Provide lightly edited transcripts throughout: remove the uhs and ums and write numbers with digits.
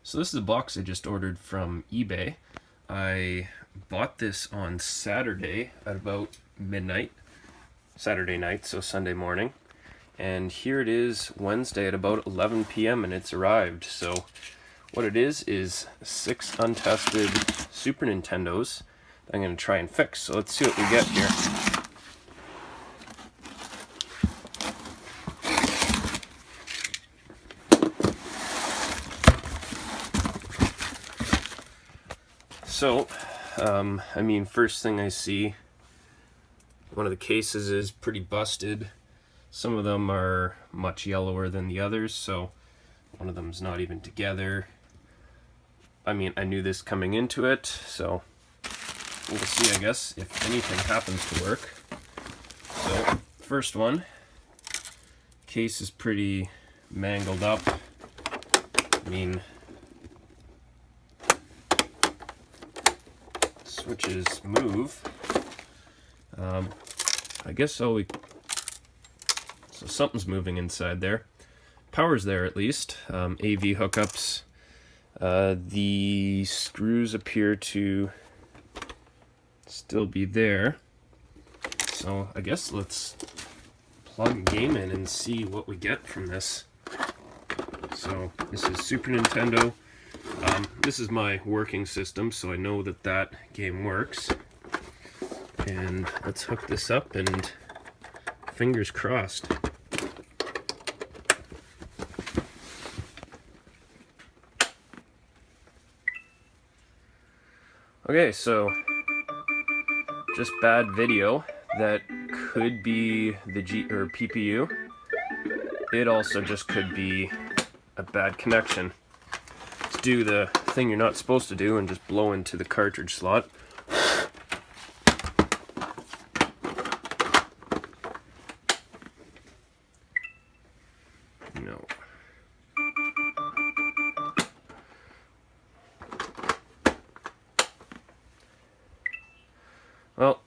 So this is a box I just ordered from eBay. I bought this on Saturday at about midnight. Saturday night, so Sunday morning. And here it is Wednesday at about 11 p.m. and it's arrived. So what it is 6 untested Super Nintendos that I'm going to try and fix. So let's see what we get here. So, first thing I see, one of the cases is pretty busted. Some of them are much yellower than the others, so one of them's not even together. I knew this coming into it, so we'll see, I guess, if anything happens to work. So, first one, case is pretty mangled up. Switches move. So something's moving inside there. Power's there at least. AV hookups. The screws appear to still be there. So I guess let's plug a game in and see what we get from this. So this is Super Nintendo. This is my working system, so I know that game works. And let's hook this up and fingers crossed. Okay, so just bad video. That could be the PPU. It also just could be a bad connection. Let's do the thing you're not supposed to do and just blow into the cartridge slot. No. Well,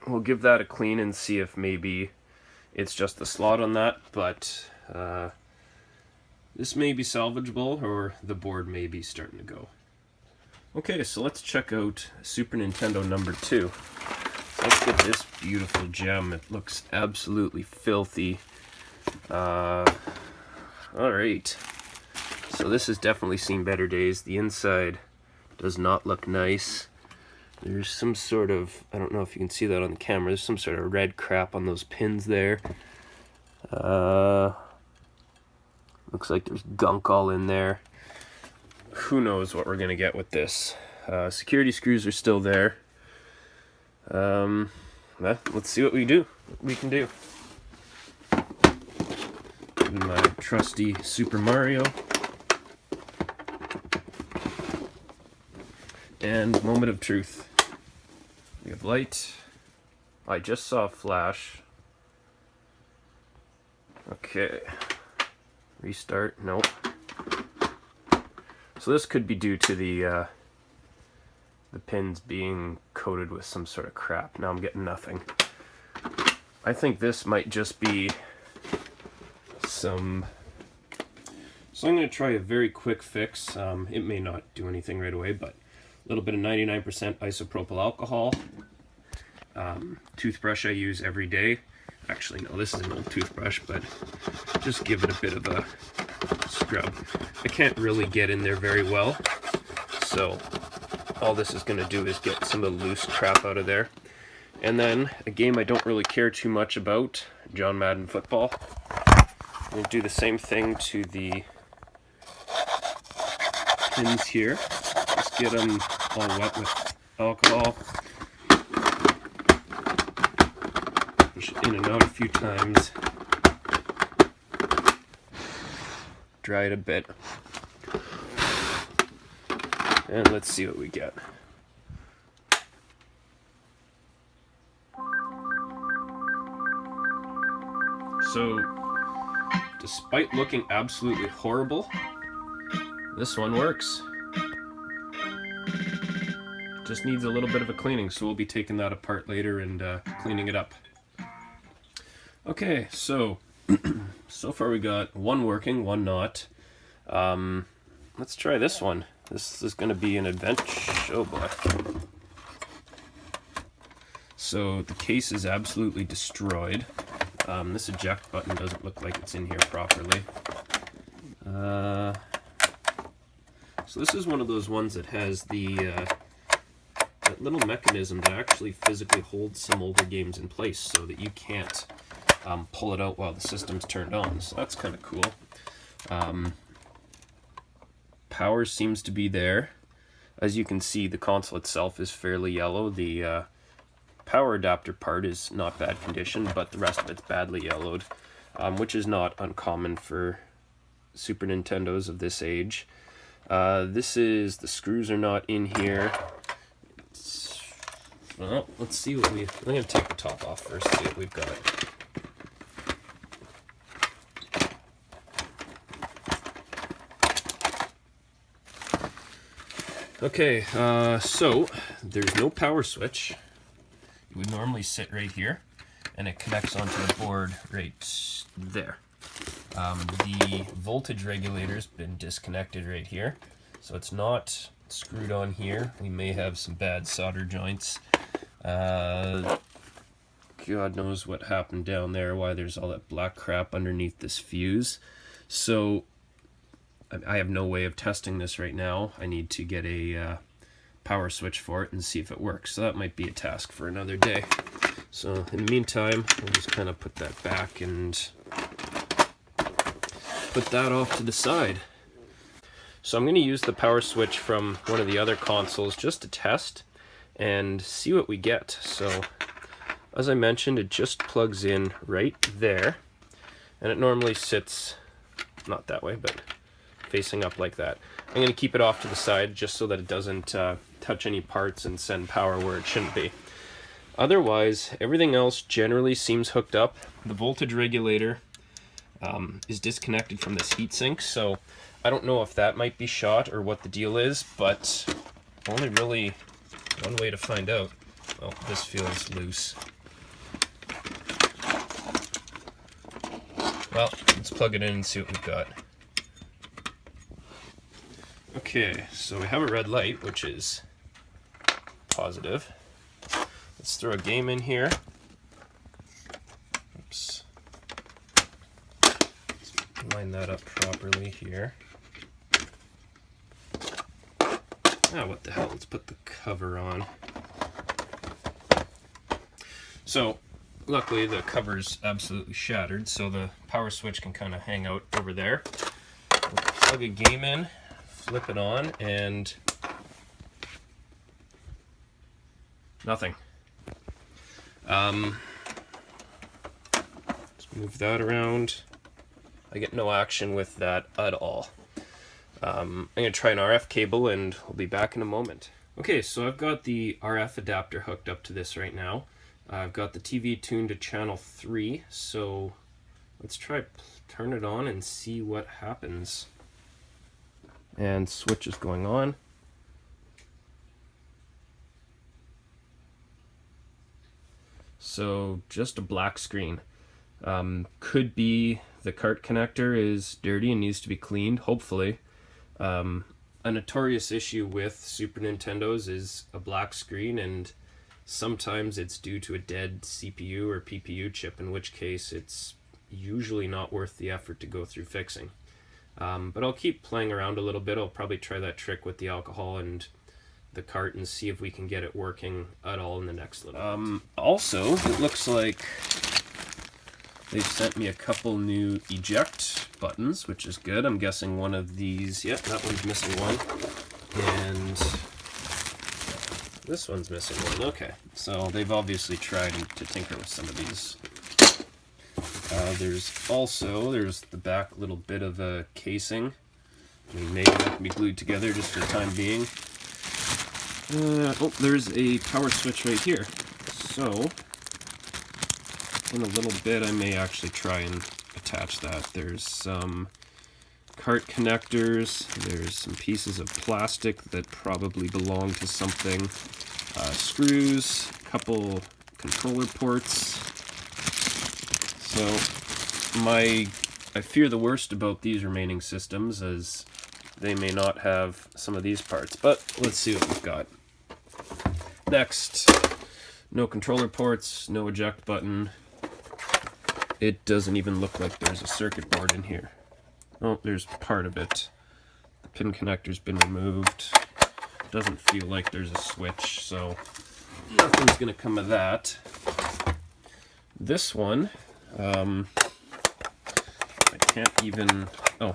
we'll give that a clean and see if maybe it's just the slot on that, but this may be salvageable or the board may be starting to go. Okay, so let's check out Super Nintendo number 2. So let's get this beautiful gem. It looks absolutely filthy. Alright, so this has definitely seen better days. The inside does not look nice. There's some sort of, I don't know if you can see that on the camera, there's some sort of red crap on those pins there. Looks like there's gunk all in there. Who knows what we're gonna get with this. Security screws are still there. Let's see what we can do. My trusty Super Mario. And moment of truth. We have light. I just saw a flash. Okay. Restart. Nope. So this could be due to the pins being coated with some sort of crap. Now I'm getting nothing. I think this might just be some... So I'm going to try a very quick fix. It may not do anything right away, but a little bit of 99% isopropyl alcohol. Toothbrush I use every day. Actually, no, this is an old toothbrush, but just give it a bit of a scrub. I can't really get in there very well, so all this is going to do is get some of the loose crap out of there. And then, a game I don't really care too much about, John Madden Football. I'm going to do the same thing to the pins here. Just get them all wet with alcohol. Push it in and out a few times. Dry it a bit. And let's see what we get. So, despite looking absolutely horrible, this one works. Just needs a little bit of a cleaning, so we'll be taking that apart later and cleaning it up. Okay, so so far we got one working, one not. let's try this one. This is going to be an adventure. Oh boy. So the case is absolutely destroyed. This eject button doesn't look like it's in here properly. So this is one of those ones that has that little mechanism that actually physically holds some older games in place so that you can't pull it out while the system's turned on. So that's kind of cool. Power seems to be there. As you can see, the console itself is fairly yellow. The power adapter part is not bad condition, but the rest of it's badly yellowed, which is not uncommon for Super Nintendos of this age. The screws are not in here. Well, let's see what I'm going to take the top off first, see what we've got. Okay, so there's no power switch. It would normally sit right here, and it connects onto the board right there. The voltage regulator's been disconnected right here, so it's not screwed on here. We may have some bad solder joints. God knows what happened down there, why there's all that black crap underneath this fuse. So I have no way of testing this right now. I need to get a power switch for it and see if it works. So that might be a task for another day. So in the meantime, we'll just kind of put that back and put that off to the side. So I'm going to use the power switch from one of the other consoles just to test and see what we get. So as I mentioned, it just plugs in right there, and it normally sits not that way, but facing up like that. I'm going to keep it off to the side just so that it doesn't touch any parts and send power where it shouldn't be. Otherwise, everything else generally seems hooked up. The voltage regulator is disconnected from this heatsink, so I don't know if that might be shot or what the deal is, but only really one way to find out. Oh, this feels loose. Well, let's plug it in and see what we've got. Okay, so we have a red light, which is positive. Let's throw a game in here. Oops. Let's line that up properly here. Ah, what the hell, let's put the cover on. So, luckily the cover's absolutely shattered, so the power switch can kind of hang out over there. We'll plug a game in, flip it on, and nothing. Let's move that around. I get no action with that at all. I'm going to try an RF cable and we'll be back in a moment. Okay, so I've got the RF adapter hooked up to this right now. I've got the TV tuned to channel 3, so let's try turn it on and see what happens. And switch is going on. So just a black screen. Could be the cart connector is dirty and needs to be cleaned, hopefully. A notorious issue with Super Nintendos is a black screen, and sometimes it's due to a dead CPU or PPU chip, in which case it's usually not worth the effort to go through fixing. But I'll keep playing around a little bit. I'll probably try that trick with the alcohol and the cart and see if we can get it working at all in the next little bit. Also, it looks like they've sent me a couple new eject buttons, which is good. I'm guessing one of these, yeah, that one's missing one, and this one's missing one. Okay, so they've obviously tried to tinker with some of these. There's the back little bit of a casing. Maybe that can be glued together just for the time being. Oh, there's a power switch right here. So, in a little bit I may actually try and attach that. There's some cart connectors, there's some pieces of plastic that probably belong to something, screws, a couple controller ports. So I fear the worst about these remaining systems, as they may not have some of these parts, but let's see what we've got. Next, no controller ports, no eject button. It doesn't even look like there's a circuit board in here. Oh, there's part of it. The pin connector's been removed. Doesn't feel like there's a switch, so nothing's gonna come of that. This one, I can't even, oh,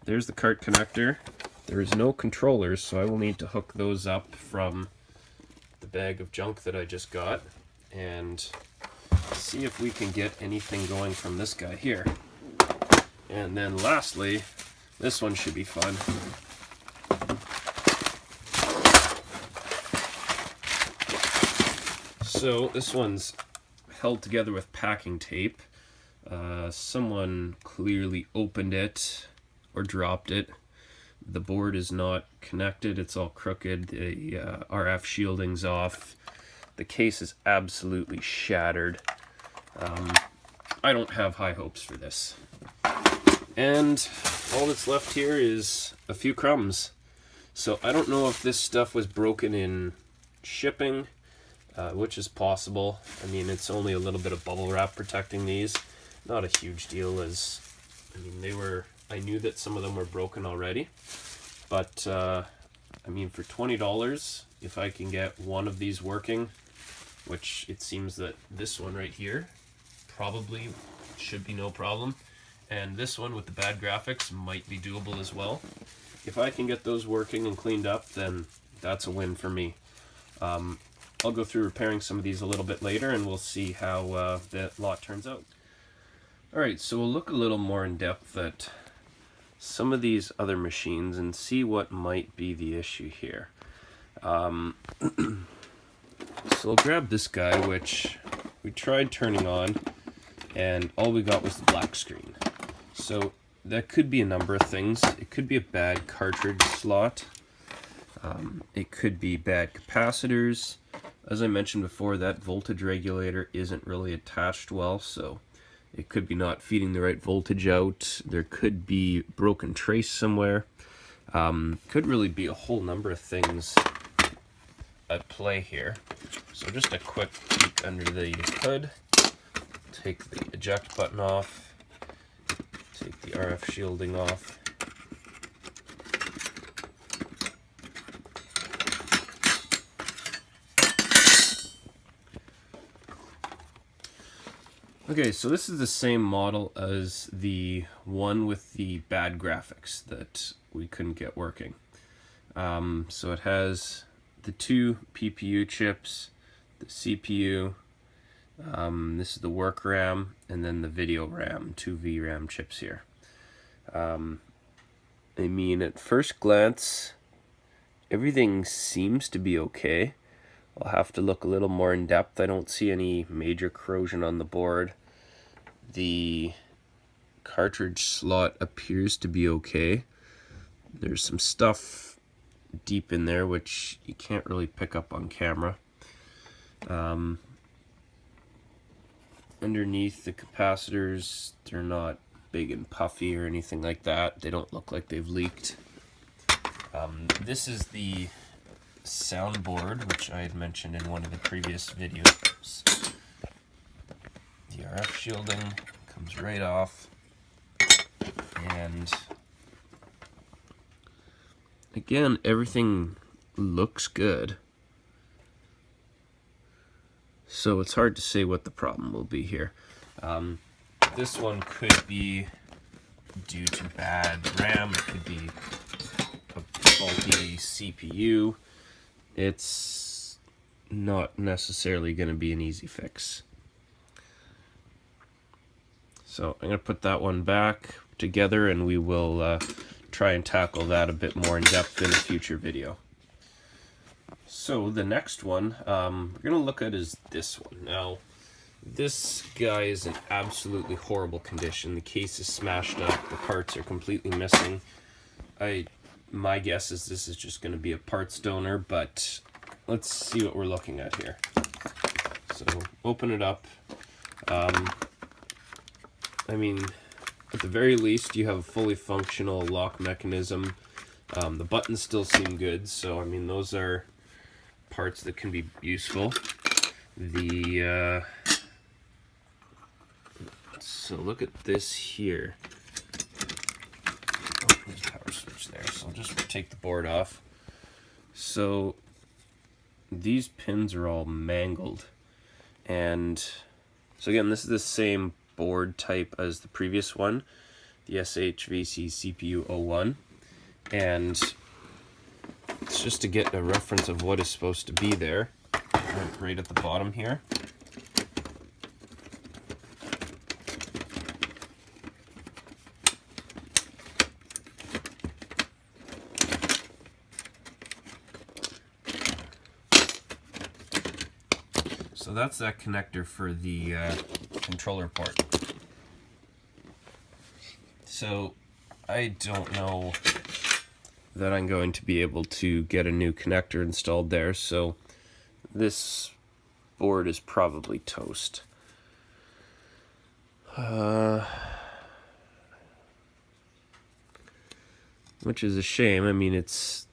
there's the cart connector. There is no controllers, so I will need to hook those up from the bag of junk that I just got and see if we can get anything going from this guy here. And then lastly, this one should be fun. So this one's held together with packing tape. Someone clearly opened it or dropped it. The board is not connected, it's all crooked. The RF shielding's off. The case is absolutely shattered. I don't have high hopes for this. And all that's left here is a few crumbs. So I don't know if this stuff was broken in shipping, which is possible. I mean, it's only a little bit of bubble wrap protecting these. Not a huge deal, as I mean, I knew that some of them were broken already. But I mean, for $20, if I can get one of these working, which it seems that this one right here probably should be no problem, and this one with the bad graphics might be doable as well. If I can get those working and cleaned up, then that's a win for me. I'll go through repairing some of these a little bit later, and we'll see how that lot turns out. Alright, so we'll look a little more in depth at some of these other machines and see what might be the issue here. So I'll grab this guy, which we tried turning on, and all we got was the black screen. So that could be a number of things. It could be a bad cartridge slot. It could be bad capacitors. As I mentioned before, that voltage regulator isn't really attached well, so it could be not feeding the right voltage out. There could be broken trace somewhere. Could really be a whole number of things at play here. So just a quick peek under the hood. Take the eject button off. Take the RF shielding off. Okay, so this is the same model as the one with the bad graphics that we couldn't get working. So it has the two PPU chips, the CPU, this is the work RAM, and then the video RAM, two VRAM chips here. I mean, at first glance, everything seems to be okay. I'll have to look a little more in depth. I don't see any major corrosion on the board. The cartridge slot appears to be okay. There's some stuff deep in there which you can't really pick up on camera. Underneath the capacitors, they're not big and puffy or anything like that. They don't look like they've leaked. This is the soundboard, which I had mentioned in one of the previous videos. The RF shielding comes right off, and again, everything looks good. So it's hard to say what the problem will be here. This one could be due to bad RAM, it could be a faulty CPU. It's not necessarily going to be an easy fix. So I'm going to put that one back together, and we will try and tackle that a bit more in depth in a future video. So the next one we're going to look at is this one. Now, this guy is in absolutely horrible condition. The case is smashed up, the parts are completely missing. My guess is this is just going to be a parts donor, but let's see what we're looking at here. So open it up. I mean, at the very least, you have a fully functional lock mechanism. The buttons still seem good, so I mean, those are parts that can be useful. So look at this here. Oh, there's a power switch there, so I'll just take the board off. So these pins are all mangled, and so again, this is the same board type as the previous one, the SHVC CPU 01, and it's just to get a reference of what is supposed to be there, right at the bottom here. So that's that connector for the controller port. So I don't know that I'm going to be able to get a new connector installed there, so this board is probably toast. Which is a shame. I mean, it's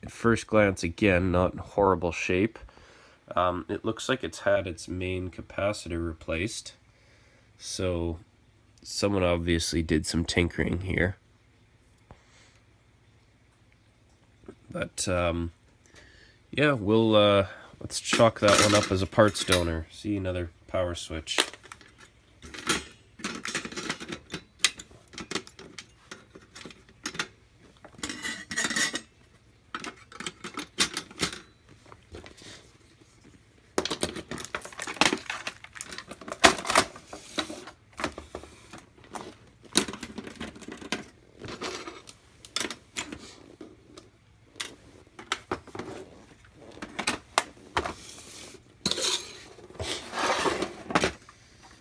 at first glance, again, not in horrible shape. It looks like it's had its main capacitor replaced, so someone obviously did some tinkering here. But yeah, we'll let's chalk that one up as a parts donor. See, another power switch.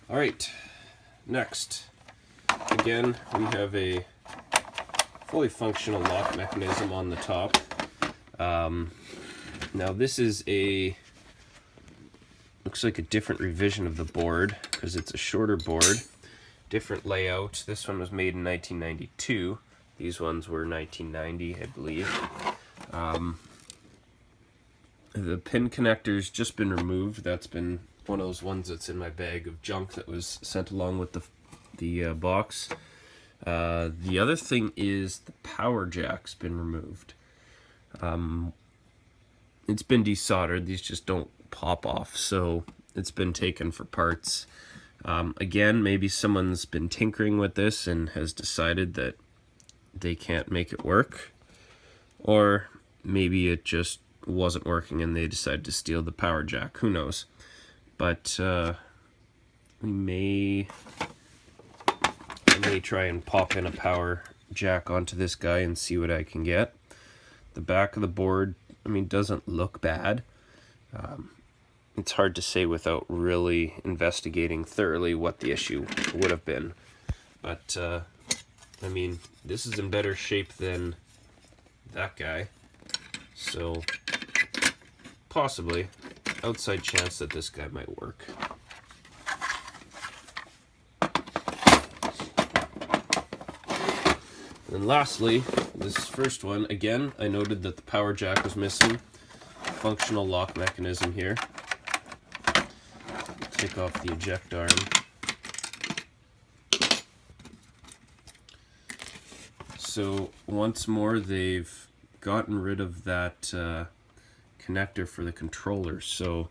Alright, next, again, we have a fully functional lock mechanism on the top. Now this is looks like a different revision of the board, because it's a shorter board, different layout. This one was made in 1992, these ones were 1990, I believe. The pin connector's just been removed. That's been one of those ones that's in my bag of junk that was sent along with the box. The other thing is the power jack's been removed. It's been desoldered. These just don't pop off, so it's been taken for parts. Again, maybe someone's been tinkering with this and has decided that they can't make it work, or maybe it just wasn't working and they decided to steal the power jack. Who knows? But I may try and pop in a power jack onto this guy and see what I can get. The back of the board, I mean, doesn't look bad. It's hard to say without really investigating thoroughly what the issue would have been. But, I mean, this is in better shape than that guy. So, possibly, outside chance that this guy might work. And lastly, this first one, again, I noted that the power jack was missing. Functional lock mechanism here. Take off the eject arm. So once more, they've gotten rid of that connector for the controller, so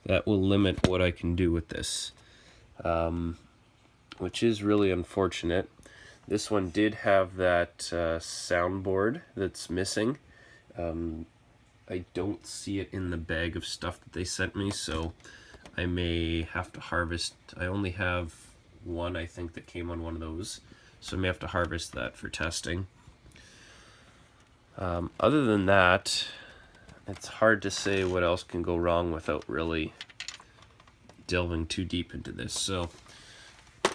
that will limit what I can do with this, which is really unfortunate. This one did have that soundboard that's missing. I don't see it in the bag of stuff that they sent me, so I may have to harvest. I only have one, I think, that came on one of those, so I may have to harvest that for testing. Other than that, it's hard to say what else can go wrong without really delving too deep into this. So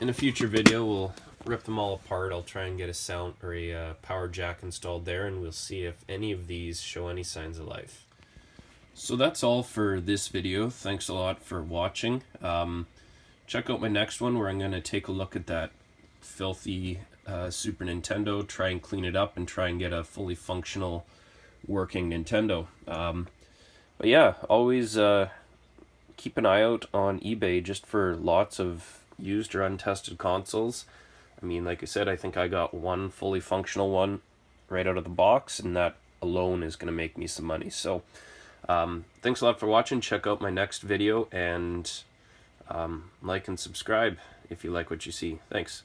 in a future video, we'll rip them all apart. I'll try and get a sound or a power jack installed there, and we'll see if any of these show any signs of life. So that's all for this video. Thanks a lot for watching. Check out my next one where I'm going to take a look at that filthy Super Nintendo, try and clean it up, and try and get a fully functional working Nintendo. But yeah, always keep an eye out on eBay just for lots of used or untested consoles. I mean, like I said, I think I got one fully functional one right out of the box, and that alone is going to make me some money. So thanks a lot for watching. Check out my next video, and like and subscribe if you like what you see. Thanks.